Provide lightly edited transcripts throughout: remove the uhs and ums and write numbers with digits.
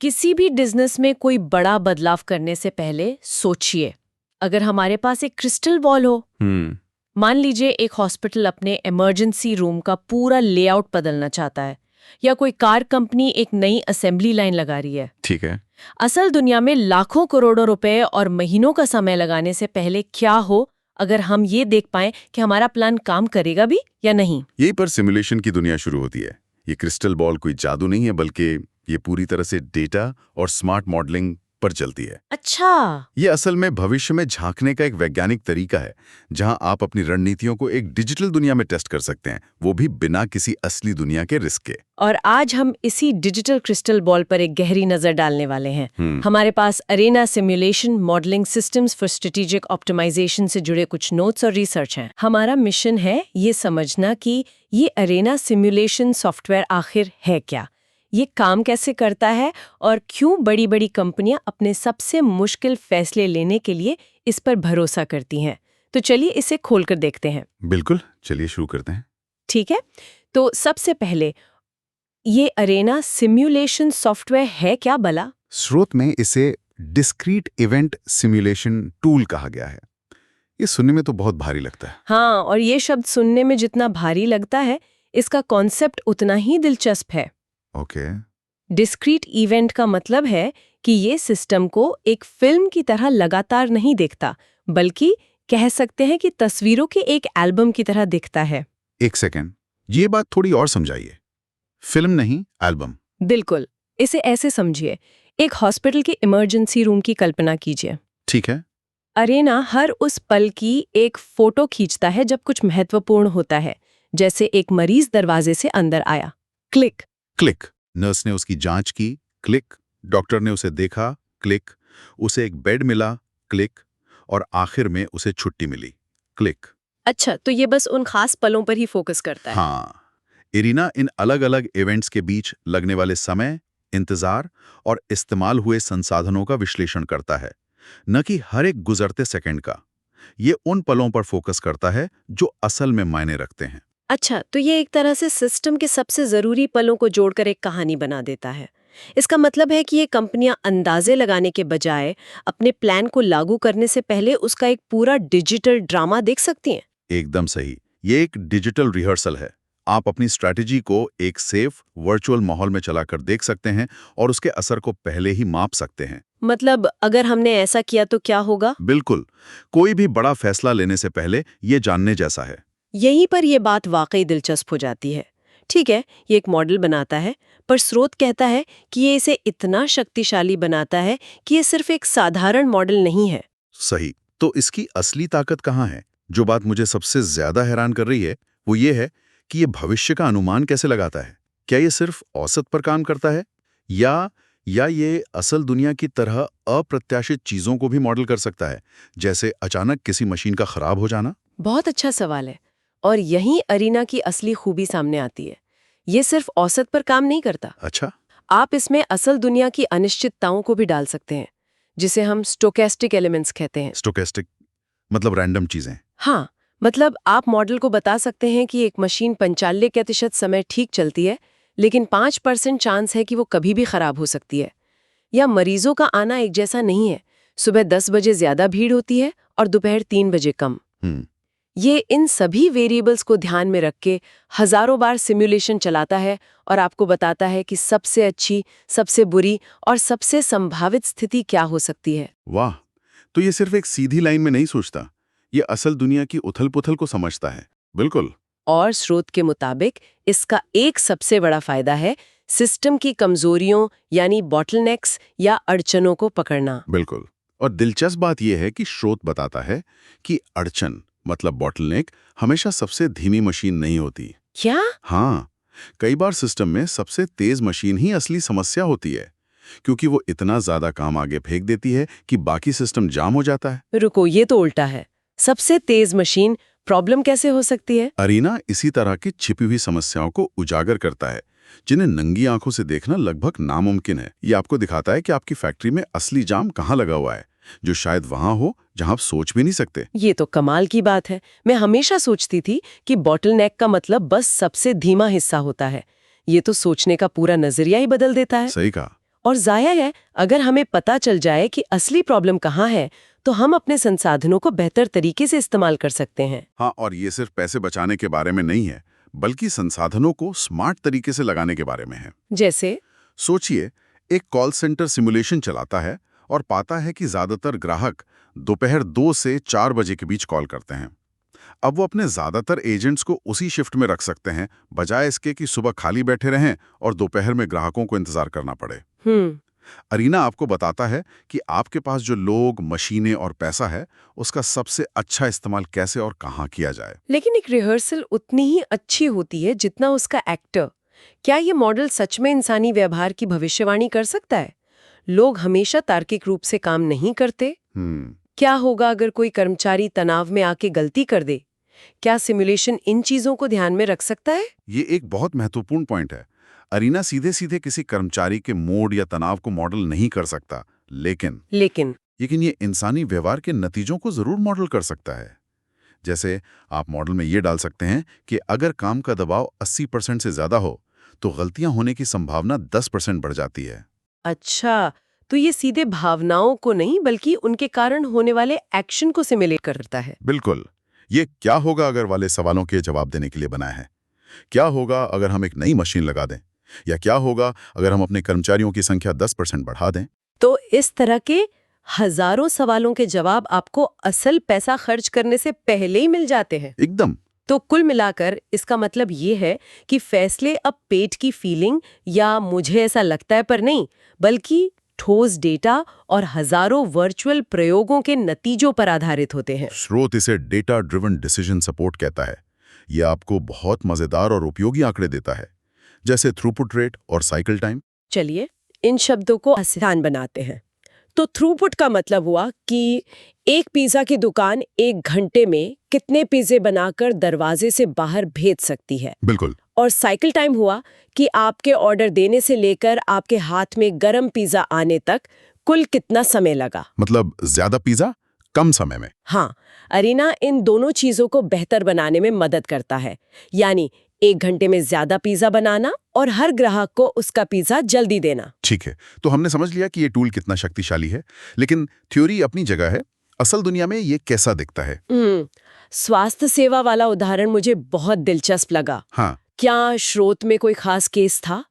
किसी भी बिजनेस में कोई बड़ा बदलाव करने से पहले सोचिए, अगर हमारे पास एक क्रिस्टल बॉल हो, मान लीजिए एक हॉस्पिटल अपने इमरजेंसी रूम का पूरा लेआउट बदलना चाहता है, या कोई कार कंपनी एक नई असेंबली लाइन लगा रही है। ठीक है। असल दुनिया में लाखों करोड़ों रुपए और महीनों का समय लगाने से पहले क्या हो अगर हम ये देख पाएं कि हमारा प्लान काम करेगा भी या नहीं। यही पर सिमुलेशन की दुनिया शुरू होती है। ये क्रिस्टल बॉल कोई जादू नहीं है, बल्कि ये पूरी तरह से डेटा और स्मार्ट मॉडलिंग पर चलती है। अच्छा। ये असल में भविष्य में झांकने का एक वैज्ञानिक तरीका है, जहां आप अपनी रणनीतियों को एक डिजिटल दुनिया में टेस्ट कर सकते हैं, वो भी बिना किसी असली दुनिया के रिस्क के। और आज हम इसी डिजिटल क्रिस्टल बॉल पर एक गहरी नजर डालने वाले हैं। हमारे पास Arena simulation modelling systems for strategic optimisation से जुड़े कुछ नोट्स और रिसर्च हैं। हमारा मिशन है ये समझना कि ये अरेना सिमुलेशन सॉफ्टवेयर आखिर है क्या, ये काम कैसे करता है, और क्यों बड़ी बड़ी कंपनियां अपने सबसे मुश्किल फैसले लेने के लिए इस पर भरोसा करती हैं। तो चलिए इसे खोलकर देखते हैं। बिल्कुल, चलिए शुरू करते हैं। ठीक है, तो सबसे पहले ये अरेना सिमुलेशन सॉफ्टवेयर है क्या भला? स्रोत में इसे डिस्क्रीट इवेंट सिमुलेशन टूल कहा गया है। ये सुनने में तो बहुत भारी लगता है। हाँ, और ये शब्द सुनने में जितना भारी लगता है, इसका कॉन्सेप्ट उतना ही दिलचस्प है। ओके। डिस्क्रीट इवेंट का मतलब है कि ये सिस्टम को एक फिल्म की तरह लगातार नहीं देखता, बल्कि कह सकते हैं कि तस्वीरों के एक एल्बम की तरह दिखता है। एक सेकेंड, ये बात थोड़ी और समझाइए। फिल्म नहीं, एल्बम। बिल्कुल, इसे ऐसे समझिए, एक हॉस्पिटल के इमरजेंसी रूम की कल्पना कीजिए। ठीक है। अरेना हर उस पल की एक फोटो खींचता है जब कुछ महत्वपूर्ण होता है, जैसे एक मरीज दरवाजे से अंदर आया, क्लिक। क्लिक, नर्स ने उसकी जांच की, क्लिक, डॉक्टर ने उसे देखा, क्लिक, उसे एक बेड मिला, क्लिक, और आखिर में उसे छुट्टी मिली, क्लिक। अच्छा, तो ये बस उन खास पलों पर ही फोकस करता है। हाँ, एरिना इन अलग-अलग इवेंट्स के बीच लगने वाले समय, इंतजार और इस्तेमाल हुए संसाधनों का विश्लेषण करता है, न कि हर एक गुजरते सेकंड का। ये उन पलों पर फोकस करता है जो असल में मायने रखते हैं। अच्छा, तो ये एक तरह से सिस्टम के सबसे जरूरी पलों को जोड़कर एक कहानी बना देता है। इसका मतलब है कि ये कंपनियां अंदाजे लगाने के बजाय अपने प्लान को लागू करने से पहले उसका एक पूरा डिजिटल ड्रामा देख सकती हैं। एकदम सही, ये एक डिजिटल रिहर्सल है। आप अपनी स्ट्रैटेजी को एक सेफ वर्चुअल माहौल में चलाकर देख सकते हैं और उसके असर को पहले ही माप सकते हैं। मतलब अगर हमने ऐसा किया तो क्या होगा? बिल्कुल, कोई भी बड़ा फैसला लेने से पहले ये जानने जैसा है। यहीं पर यह बात वाकई दिलचस्प हो जाती है। ठीक है, ये एक मॉडल बनाता है, पर स्रोत कहता है कि ये इसे इतना शक्तिशाली बनाता है कि ये सिर्फ एक साधारण मॉडल नहीं है। सही, तो इसकी असली ताकत कहाँ है? जो बात मुझे सबसे ज्यादा हैरान कर रही है वो ये है कि ये भविष्य का अनुमान कैसे लगाता है। क्या ये सिर्फ औसत पर काम करता है, या ये असल दुनिया की तरह अप्रत्याशित चीजों को भी मॉडल कर सकता है, जैसे अचानक किसी मशीन का खराब हो जाना? बहुत अच्छा सवाल है, और यहीं अरीना की असली खूबी सामने आती है। ये सिर्फ औसत पर काम नहीं करता। अच्छा। आप इसमें असल दुनिया की अनिश्चितताओं को भी डाल सकते हैं, जिसे हम स्टोकेस्टिक एलिमेंट्स कहते हैं। स्टोकेस्टिक मतलब रैंडम चीजें? हाँ, मतलब आप मॉडल को बता सकते हैं कि एक मशीन 95% समय ठीक चलती है, लेकिन 5% चांस है कि वो कभी भी खराब हो सकती है। या मरीजों का आना एक जैसा नहीं है, सुबह 10 बजे ज्यादा भीड़ होती है और दोपहर 3 बजे कम। ये इन सभी वेरिएबल्स को ध्यान में रख के हजारों बार सिमुलेशन चलाता है और आपको बताता है कि सबसे अच्छी, सबसे बुरी और सबसे संभावित स्थिति क्या हो सकती है। वाह, तो ये सिर्फ एक सीधी लाइन में नहीं सोचता, ये असल दुनिया की उथल-पुथल को समझता है। बिल्कुल। और स्रोत के मुताबिक इसका एक सबसे बड़ा फायदा है सिस्टम की कमजोरियों यानी बॉटलनेक्स या अड़चनों को पकड़ना। बिल्कुल, और दिलचस्प बात यह है कि स्रोत बताता है कि अड़चन मतलब बॉटलनेक हमेशा सबसे धीमी मशीन नहीं होती। क्या? हाँ, कई बार सिस्टम में सबसे तेज मशीन ही असली समस्या होती है, क्योंकि वो इतना ज्यादा काम आगे फेंक देती है कि बाकी सिस्टम जाम हो जाता है। रुको, ये तो उल्टा है। सबसे तेज मशीन प्रॉब्लम कैसे हो सकती है? अरीना इसी तरह की छिपी हुई समस्याओं को उजागर करता है, जिन्हें नंगी आंखों से देखना लगभग नामुमकिन है। ये आपको दिखाता है कि आपकी फैक्ट्री में असली जाम कहाँ लगा हुआ है, जो शायद वहां हो जहां आप सोच भी नहीं सकते। ये तो कमाल की बात है। मैं हमेशा सोचती थी कि बॉटलनेक का मतलब बस सबसे धीमा हिस्सा होता है। ये तो सोचने का पूरा नजरिया ही बदल देता है। सही कहा। और जाया है, अगर हमें पता चल जाए कि असली प्रॉब्लम कहाँ है, तो हम अपने संसाधनों को बेहतर तरीके से इस्तेमाल कर सकते हैं। हाँ, और ये सिर्फ पैसे बचाने के बारे में नहीं है, बल्कि संसाधनों को स्मार्ट तरीके से लगाने के बारे में है। जैसे? सोचिए, एक कॉल सेंटर सिमुलेशन चलाता है और पाता है कि ज्यादातर ग्राहक दोपहर 2 से 4 बजे के बीच कॉल करते हैं। अब वो अपने ज्यादातर एजेंट्स को उसी शिफ्ट में रख सकते हैं, बजाय इसके कि सुबह खाली बैठे रहें और दोपहर में ग्राहकों को इंतजार करना पड़े। अरीना आपको बताता है कि आपके पास जो लोग, मशीनें और पैसा है, उसका सबसे अच्छा इस्तेमाल कैसे और कहाँ किया जाए। लेकिन एक रिहर्सल उतनी ही अच्छी होती है जितना उसका एक्टर। क्या ये मॉडल सच में इंसानी व्यवहार की भविष्यवाणी कर सकता है? लोग हमेशा तार्किक रूप से काम नहीं करते। क्या होगा अगर कोई कर्मचारी तनाव में आके गलती कर दे? क्या सिमुलेशन इन चीजों को ध्यान में रख सकता है? ये एक बहुत महत्वपूर्ण पॉइंट है। अरीना सीधे सीधे किसी कर्मचारी के मूड या तनाव को मॉडल नहीं कर सकता, लेकिन ये इंसानी व्यवहार के नतीजों को जरूर मॉडल कर सकता है। जैसे आप मॉडल में ये डाल सकते हैं कि अगर काम का दबाव 80% से ज्यादा हो, तो गलतियां होने की संभावना 10% बढ़ जाती है। अच्छा, तो ये सीधे भावनाओं को नहीं बल्कि उनके कारण होने वाले एक्शन को सिमुलेट करता है। बिल्कुल। ये क्या होगा अगर वाले सवालों के जवाब देने के लिए बनाया है। क्या होगा अगर हम एक नई मशीन लगा दें, या क्या होगा अगर हम अपने कर्मचारियों की संख्या 10% बढ़ा दें। तो इस तरह के हजारों सवालों के जवाब आपको असल पैसा खर्च करने से पहले ही मिल जाते हैं। एकदम। तो कुल मिलाकर इसका मतलब ये है कि फैसले अब पेट की फीलिंग या मुझे ऐसा लगता है पर नहीं, बल्कि ठोस डेटा और हजारों वर्चुअल प्रयोगों के नतीजों पर आधारित होते हैं। स्रोत इसे डेटा ड्रिवन डिसीजन सपोर्ट कहता है। ये आपको बहुत मजेदार और उपयोगी आंकड़े देता है, जैसे थ्रूपुट रेट और साइकिल टाइम। चलिए इन शब्दों को आसान बनाते हैं। तो थ्रूपुट का मतलब हुआ कि एक पिज्जा की दुकान 1 घंटे में कितने पिज्जे बनाकर दरवाजे से बाहर भेज सकती है। बिल्कुल। और साइकिल टाइम हुआ कि आपके ऑर्डर देने से लेकर आपके हाथ में गरम पिज्जा आने तक कुल कितना समय लगा। मतलब ज्यादा पिज्जा कम समय में। हाँ, अरीना इन दोनों चीजों को बेहतर बनाने में मदद करता है। यानी 1 घंटे में ज्यादा पिज्जा बनाना और हर ग्राहक को उसका पिज्जा जल्दी देना। ठीक है, तो हमने समझ लिया कि ये टूल कितना शक्तिशाली है, लेकिन थ्योरी अपनी जगह है। असल दुनिया में ये कैसा दिखता है? स्वास्थ्य सेवा वाला उदाहरण मुझे बहुत दिलचस्प लगा। हाँ। क्या स्रोत में कोई खास केस था?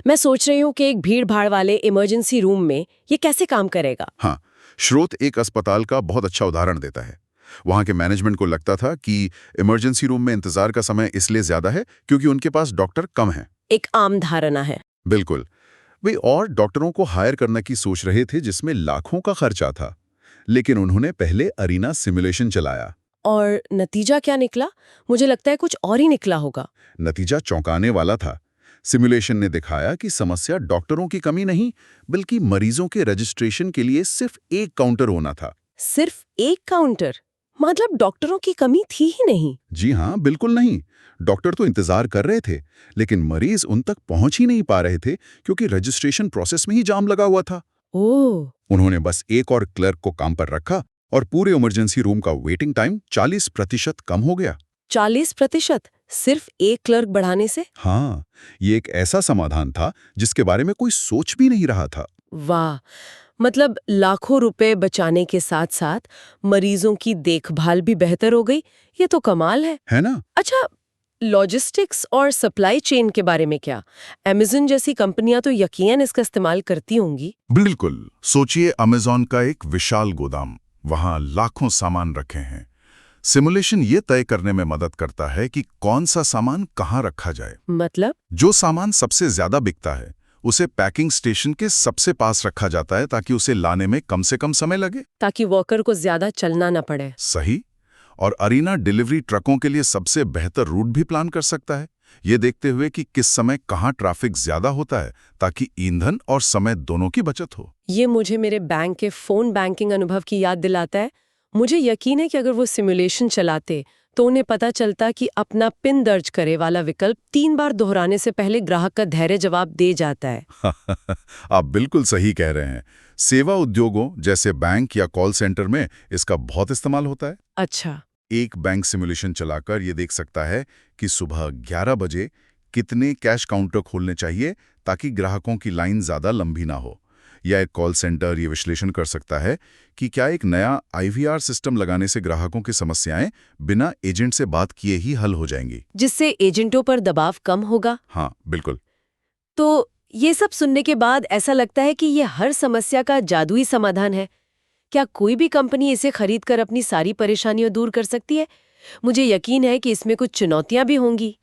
मैं सोच रही हूँ कि एक भीड़ भाड़ वाले इमरजेंसी रूम में ये कैसे काम करेगा। हाँ, स्रोत एक अस्पताल का बहुत अच्छा उदाहरण देता है। वहां के मैनेजमेंट को लगता था कि इमरजेंसी रूम में इंतजार का समय इसलिए ज्यादा है क्योंकि उनके पास डॉक्टर कम हैं। एक आम धारणा है। बिल्कुल। वे और डॉक्टरों को हायर करने की सोच रहे थे जिसमें लाखों का खर्चा था, लेकिन उन्होंने पहले अरीना सिमुलेशन चलाया। और नतीजा क्या निकला? मुझे लगता है कुछ और ही निकला होगा। नतीजा चौंकाने वाला था। सिमुलेशन ने दिखाया कि समस्या डॉक्टरों की कमी नहीं, बल्कि मरीजों के रजिस्ट्रेशन के लिए सिर्फ एक काउंटर होना था। सिर्फ एक काउंटर? मतलब डॉक्टरों की कमी थी ही नहीं। जी हाँ, बिल्कुल नहीं। डॉक्टर तो इंतजार कर रहे थे, लेकिन मरीज उन तक पहुंच ही नहीं पा रहे थे क्योंकि रजिस्ट्रेशन प्रोसेस में ही जाम लगा हुआ था। ओह। उन्होंने बस एक और क्लर्क को काम पर रखा और पूरे इमरजेंसी रूम का वेटिंग टाइम 40% कम हो गया। 40%? सिर्फ एक क्लर्क बढ़ाने से? हाँ, ये एक ऐसा समाधान था जिसके बारे में कोई सोच भी नहीं रहा था। वाह, मतलब लाखों रुपए बचाने के साथ साथ मरीजों की देखभाल भी बेहतर हो गई। ये तो कमाल है ना? अच्छा, लॉजिस्टिक्स और सप्लाई चेन के बारे में क्या? अमेज़न जैसी कंपनियां तो यकीनन इसका इस्तेमाल करती होंगी। बिल्कुल। सोचिए अमेज़न का एक विशाल गोदाम, वहां लाखों सामान रखे हैं। सिमुलेशन ये तय करने में मदद करता है कि कौन सा सामान कहाँ रखा जाए। मतलब? जो सामान सबसे ज्यादा बिकता है उसे पैकिंग स्टेशन के सबसे पास रखा जाता है ताकि उसे लाने में कम से कम समय लगे, ताकि वर्कर को ज्यादा चलना न पड़े। सही। और अरीना डिलीवरी ट्रकों के लिए सबसे बेहतर रूट भी प्लान कर सकता है, ये देखते हुए कि किस समय कहाँ ट्रैफिक ज्यादा होता है, ताकि ईंधन और समय दोनों की बचत हो। ये मुझे मेरे बैंक के फोन बैंकिंग अनुभव की याद दिलाता है। मुझे यकीन है कि अगर वो सिमुलेशन चलाते तो उन्हें पता चलता कि अपना पिन दर्ज करे वाला विकल्प 3 बार दोहराने से पहले ग्राहक का धैर्य जवाब दे जाता है। आप बिल्कुल सही कह रहे हैं। सेवा उद्योगों जैसे बैंक या कॉल सेंटर में इसका बहुत इस्तेमाल होता है। अच्छा। एक बैंक सिमुलेशन चलाकर ये देख सकता है कि सुबह 11 बजे कितने कैश काउंटर खोलने चाहिए ताकि ग्राहकों की लाइन ज्यादा लंबी ना हो। या एक कॉल सेंटर ये विश्लेषण कर सकता है कि क्या एक नया IVR सिस्टम लगाने से ग्राहकों की समस्याएं बिना एजेंट से बात किए ही हल हो जाएंगी। जिससे एजेंटों पर दबाव कम होगा। हाँ, बिल्कुल। तो ये सब सुनने के बाद ऐसा लगता है कि ये हर समस्या का जादुई समाधान है। क्या कोई भी कंपनी इसे खरीदकर अपनी सारी परेशानियां दूर कर सकती है? मुझे यकीन है कि इसमें कुछ चुनौतियां भी होंगी।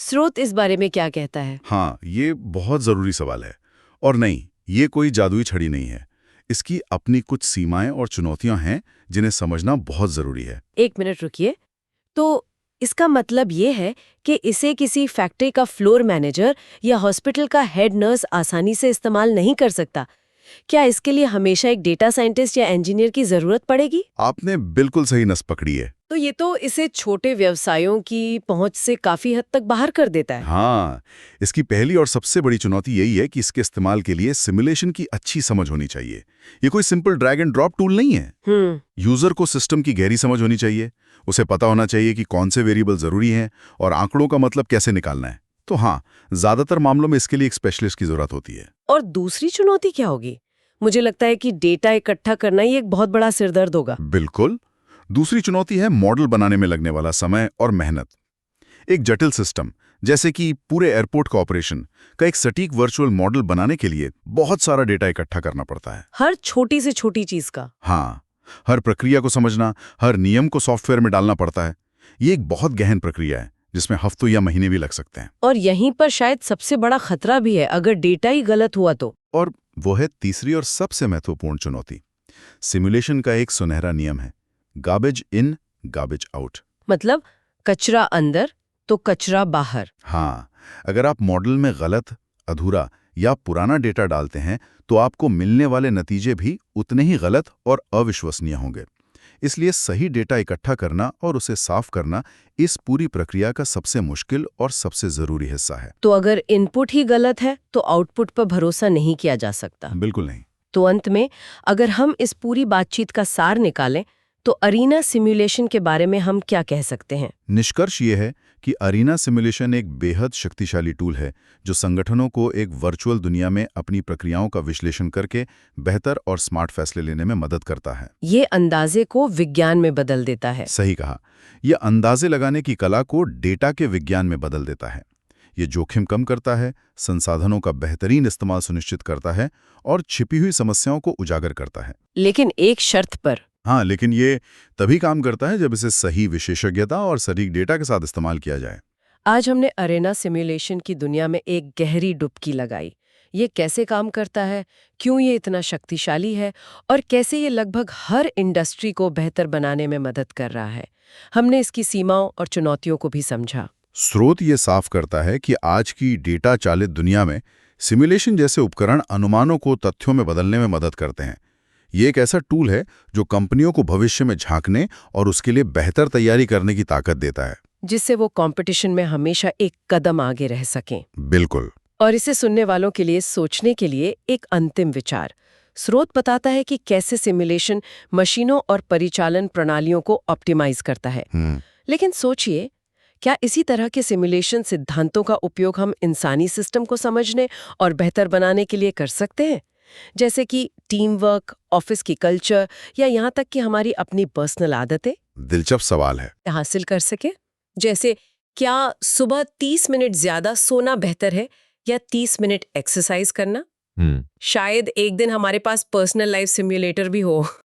स्रोत इस बारे में क्या कहता है? हाँ, ये बहुत जरूरी सवाल है। और नहीं, ये कोई जादुई छड़ी नहीं है। इसकी अपनी कुछ सीमाएं और चुनौतियां हैं जिन्हें समझना बहुत जरूरी है। एक मिनट रुकिए। तो इसका मतलब ये है कि इसे किसी फैक्ट्री का फ्लोर मैनेजर या हॉस्पिटल का हेड नर्स आसानी से इस्तेमाल नहीं कर सकता। क्या इसके लिए हमेशा एक डेटा साइंटिस्ट या इंजीनियर की जरूरत पड़ेगी? आपने बिल्कुल सही नस पकड़ी है। तो ये तो इसे छोटे व्यवसायों की पहुंच से काफी हद तक बाहर कर देता है। हाँ, इसकी पहली और सबसे बड़ी चुनौती यही है कि इसके इस्तेमाल के लिए सिमुलेशन की अच्छी समझ होनी चाहिए। ये कोई simple drag and drop tool नहीं है। यूजर को सिस्टम की गहरी समझ होनी चाहिए। उसे पता होना चाहिए कि कौन से वेरिएबल जरूरी हैं और आंकड़ों का मतलब कैसे निकालना है। तो हाँ, ज्यादातर मामलों में इसके लिए एक स्पेशलिस्ट की जरूरत होती है। और दूसरी चुनौती क्या होगी? मुझे लगता है कि डेटा इकट्ठा करना ही एक बहुत बड़ा सिरदर्द होगा। बिल्कुल। दूसरी चुनौती है मॉडल बनाने में लगने वाला समय और मेहनत। एक जटिल सिस्टम जैसे कि पूरे एयरपोर्ट का ऑपरेशन का एक सटीक वर्चुअल मॉडल बनाने के लिए बहुत सारा डेटा इकट्ठा करना पड़ता है। हर छोटी से छोटी चीज का। हाँ, हर प्रक्रिया को समझना, हर नियम को सॉफ्टवेयर में डालना पड़ता है। ये एक बहुत गहन प्रक्रिया है जिसमें हफ्तों या महीने भी लग सकते हैं। और यहीं पर शायद सबसे बड़ा खतरा भी है, अगर डेटा ही गलत हुआ तो। और वो है तीसरी और सबसे महत्वपूर्ण चुनौती। सिमुलेशन का एक सुनहरा नियम है, गार्बेज इन गार्बेज आउट। मतलब कचरा अंदर तो कचरा बाहर। हाँ, अगर आप मॉडल में गलत, अधूरा या पुराना डेटा डालते हैं तो आपको मिलने वाले नतीजे भी उतने ही गलत और अविश्वसनीय होंगे। इसलिए सही डेटा इकट्ठा करना और उसे साफ करना इस पूरी प्रक्रिया का सबसे मुश्किल और सबसे जरूरी हिस्सा है। तो अगर इनपुट ही गलत है तो आउटपुट पर भरोसा नहीं किया जा सकता। बिल्कुल नहीं। तो अंत में अगर हम इस पूरी बातचीत का सार निकालें तो अरीना सिमुलेशन के बारे में हम क्या कह सकते हैं? निष्कर्ष ये है कि अरीना सिमुलेशन एक बेहद शक्तिशाली टूल है जो संगठनों को एक वर्चुअल दुनिया में अपनी प्रक्रियाओं का विश्लेषण करके बेहतर और स्मार्ट फैसले लेने में मदद करता है। ये अंदाजे को विज्ञान में बदल देता है। सही कहा। यह अंदाजे लगाने की कला को डेटा के विज्ञान में बदल देता है। ये जोखिम कम करता है, संसाधनों का बेहतरीन इस्तेमाल सुनिश्चित करता है और छिपी हुई समस्याओं को उजागर करता है। लेकिन एक शर्त पर। हाँ, लेकिन ये तभी काम करता है जब इसे सही विशेषज्ञता और सटीक डेटा के साथ इस्तेमाल किया जाए। आज हमने अरेना सिमुलेशन की दुनिया में एक गहरी डुबकी लगाई। ये कैसे काम करता है, क्यों ये इतना शक्तिशाली है और कैसे ये लगभग हर इंडस्ट्री को बेहतर बनाने में मदद कर रहा है। हमने इसकी सीमाओं और चुनौतियों को भी समझा। स्रोत ये साफ करता है कि आज की डेटा चालित दुनिया में सिमुलेशन जैसे उपकरण अनुमानों को तथ्यों में बदलने में मदद करते हैं। ये एक ऐसा टूल है जो कंपनियों को भविष्य में झांकने और उसके लिए बेहतर तैयारी करने की ताकत देता है, जिससे वो कंपटीशन में हमेशा एक कदम आगे रह सकें। बिल्कुल। और इसे सुनने वालों के लिए सोचने के लिए एक अंतिम विचार। स्रोत बताता है कि कैसे सिमुलेशन मशीनों और परिचालन प्रणालियों को ऑप्टिमाइज करता है। लेकिन सोचिए, क्या इसी तरह के सिमुलेशन सिद्धांतों का उपयोग हम इंसानी सिस्टम को समझने और बेहतर बनाने के लिए कर सकते हैं? जैसे कि टीम वर्क, ऑफिस की कल्चर या यहाँ तक कि हमारी अपनी पर्सनल आदतें? दिलचस्प सवाल है। हासिल कर सके। जैसे क्या सुबह 30 मिनट ज्यादा सोना बेहतर है या 30 मिनट एक्सरसाइज करना? शायद एक दिन हमारे पास पर्सनल लाइफ सिम्युलेटर भी हो।